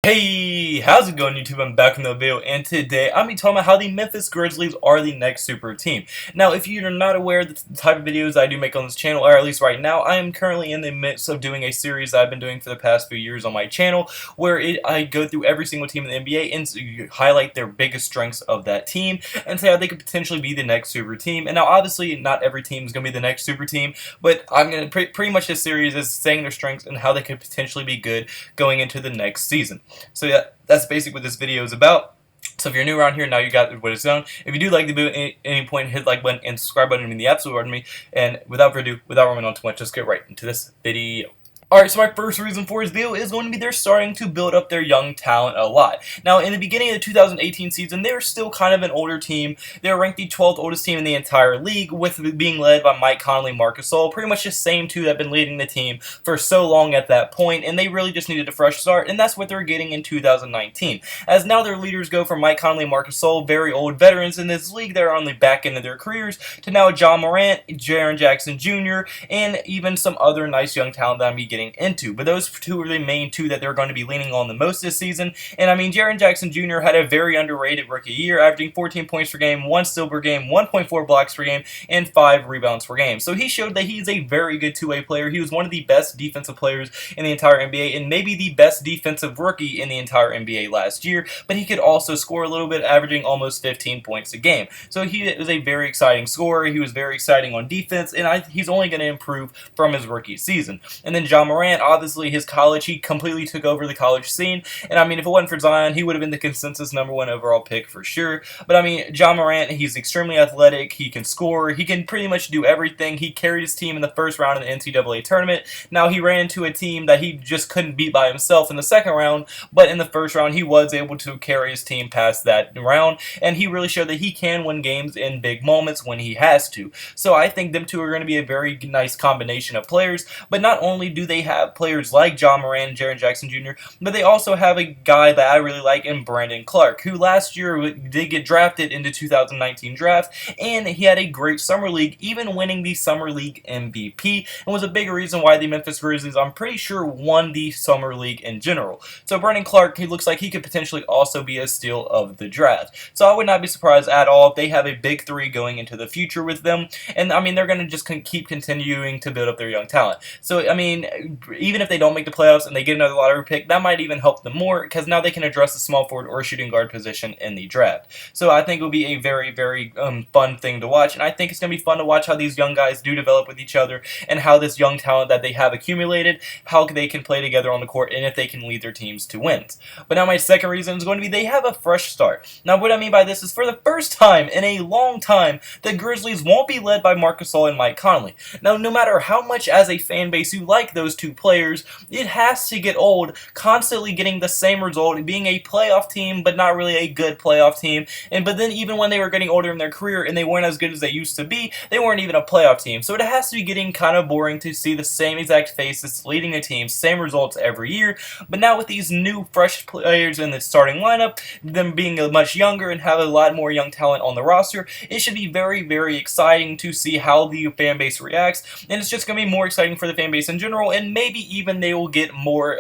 Hey, how's it going, YouTube? I'm back in the video, and today I'm talking about how the Memphis Grizzlies are the next super team. Now, if you're not aware of the type of videos I do make on this channel, or at least right now, I am currently in the midst of doing a series that I've been doing for the past few years on my channel, where I go through every single team in the NBA and highlight their biggest strengths of that team, and say how they could potentially be the next super team. And now, obviously, not every team is going to be the next super team, but I'm going to pretty much this series is saying their strengths and how they could potentially be good going into the next season. So yeah, that's basically what this video is about. So if you're new around here, now you got what it's on. If you do like the video at any point, hit the like button and subscribe button. I mean the absolute pardon me. And without further ado, without running on too much, just get right into this video. Alright, so my first reason for this video is going to be they're starting to build up their young talent a lot. Now, in the beginning of the 2018 season, they were still kind of an older team. They were ranked the 12th oldest team in the entire league, with being led by Mike Conley, Marc Gasol, pretty much the same two that have been leading the team for so long at that point, and they really just needed a fresh start, and that's what they're getting in 2019. As now their leaders go from Mike Conley, Marc Gasol, very old veterans in this league that are on the back end of their careers, to now John Morant, Jaren Jackson Jr., and even some other nice young talent that I'm getting into. But those two are the main two that they're going to be leaning on the most this season. And I mean, Jaren Jackson Jr. had a very underrated rookie year, averaging 14 points per game, 1 steal per game, 1.4 blocks per game, and 5 rebounds per game. So he showed that he's a very good two-way player. He was one of the best defensive players in the entire NBA, and maybe the best defensive rookie in the entire NBA last year. But he could also score a little bit, averaging almost 15 points a game. So he was a very exciting scorer. He was very exciting on defense, and he's only going to improve from his rookie season. And then John Morant, obviously his college, he completely took over the college scene, and I mean, if it wasn't for Zion, he would have been the consensus #1 overall pick for sure. But I mean, John Morant, he's extremely athletic, he can score, he can pretty much do everything. He carried his team in the first round of the NCAA tournament. Now, he ran into a team that he just couldn't beat by himself in the second round, but in the first round, he was able to carry his team past that round, and he really showed that he can win games in big moments when he has to. So I think them two are going to be a very nice combination of players, but not only do they have players like John Morant and Jaren Jackson Jr., but they also have a guy that I really like in Brandon Clark, who last year did get drafted in the 2019 draft, and he had a great summer league, even winning the summer league MVP, and was a big reason why the Memphis Grizzlies, I'm pretty sure, won the summer league in general. So Brandon Clark, he looks like he could potentially also be a steal of the draft. So I would not be surprised at all if they have a big three going into the future with them, and I mean, they're going to just keep continuing to build up their young talent. So I mean, even if they don't make the playoffs and they get another lottery pick, that might even help them more, because now they can address the small forward or shooting guard position in the draft. So I think it will be a very, very fun thing to watch, and I think it's going to be fun to watch how these young guys do develop with each other, and how this young talent that they have accumulated, how they can play together on the court, and if they can lead their teams to wins. But now my second reason is going to be they have a fresh start. Now what I mean by this is, for the first time in a long time, the Grizzlies won't be led by Marc Gasol and Mike Conley. Now, no matter how much as a fan base you like those two players, it has to get old constantly getting the same result, being a playoff team but not really a good playoff team. But then even when they were getting older in their career and they weren't as good as they used to be, they weren't even a playoff team. So it has to be getting kind of boring to see the same exact faces leading a team, same results every year. But now with these new fresh players in the starting lineup, them being much younger and have a lot more young talent on the roster, it should be very, very exciting to see how the fan base reacts, and it's just going to be more exciting for the fan base in general, and maybe even they will get more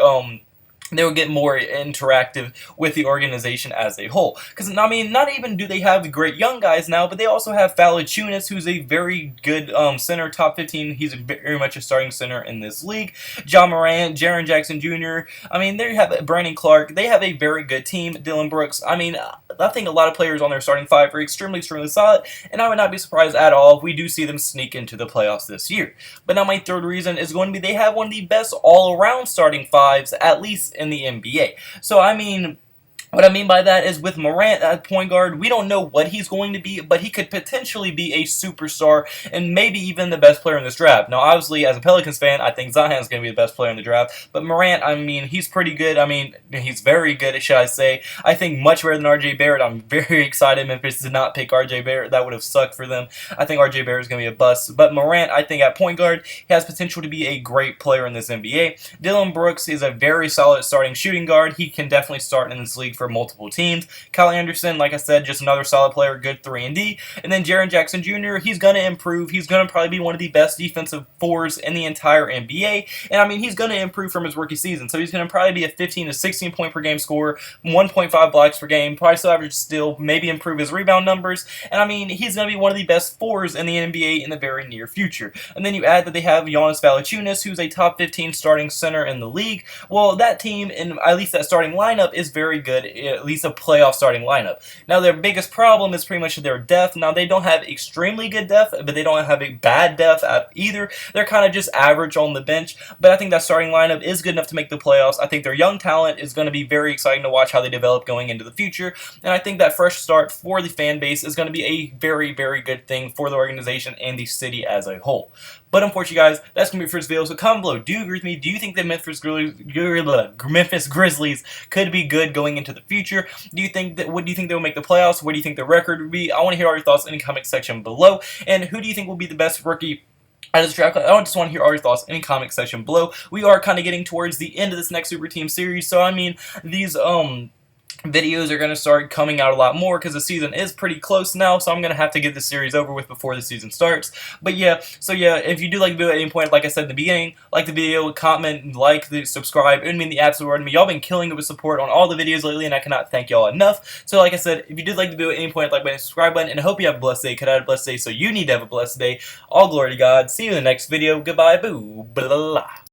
interactive with the organization as a whole. Because, I mean, not even do they have great young guys now, but they also have Valanciunas, who's a very good center, top 15. He's very much a starting center in this league. John Morant, Jaren Jackson Jr., I mean, they have Brandon Clark. They have a very good team. Dylan Brooks, I mean, I think a lot of players on their starting five are extremely, extremely solid, and I would not be surprised at all if we do see them sneak into the playoffs this year. But now my third reason is going to be they have one of the best all-around starting fives, at least in the NBA. So, I mean, what I mean by that is, with Morant at point guard, we don't know what he's going to be, but he could potentially be a superstar and maybe even the best player in this draft. Now, obviously, as a Pelicans fan, I think Zion's going to be the best player in the draft, but Morant, I mean, he's pretty good. I mean, he's very good, should I say. I think much better than RJ Barrett. I'm very excited Memphis did not pick RJ Barrett. That would have sucked for them. I think RJ Barrett is going to be a bust, but Morant, I think at point guard, he has potential to be a great player in this NBA. Dylan Brooks is a very solid starting shooting guard. He can definitely start in this league for multiple teams. Kyle Anderson, like I said, just another solid player, good 3-and-D. And then Jaren Jackson Jr., he's going to improve. He's going to probably be one of the best defensive fours in the entire NBA. And I mean, he's going to improve from his rookie season. So he's going to probably be a 15 to 16 point per game scorer, 1.5 blocks per game, probably still average steal, maybe improve his rebound numbers. And I mean, he's going to be one of the best fours in the NBA in the very near future. And then you add that they have Giannis Valanciunas, who's a top 15 starting center in the league. Well, that team, and at least that starting lineup, is very good, at least a playoff starting lineup. Now, their biggest problem is pretty much their depth. Now, they don't have extremely good depth, but they don't have a bad depth either. They're kind of just average on the bench, but I think that starting lineup is good enough to make the playoffs. I think their young talent is going to be very exciting to watch how they develop going into the future, and I think that fresh start for the fan base is going to be a very, very good thing for the organization and the city as a whole. But unfortunately, guys, that's going to be it for this video. So comment below. Do you agree with me? Do you think that Memphis Grizzlies could be good going into the future? Do you think that? What do you think they will make the playoffs? What do you think the record would be? I want to hear all your thoughts in the comment section below. And who do you think will be the best rookie out of this draft? I just want to hear all your thoughts in the comment section below. We are kind of getting towards the end of this next Super Team series, so I mean, these videos are going to start coming out a lot more because the season is pretty close now, so I'm going to have to get this series over with before the season starts. But yeah, so yeah, if you do like the video at any point, like I said in the beginning, like the video, comment, like, subscribe. It would mean the absolute world to me. Y'all been killing it with support on all the videos lately, and I cannot thank y'all enough. So like I said, if you did like the video at any point, like button, subscribe button, and I hope you have a blessed day. Could I have a blessed day, so you need to have a blessed day. All glory to God. See you in the next video. Goodbye. Boo. Blah, blah, blah.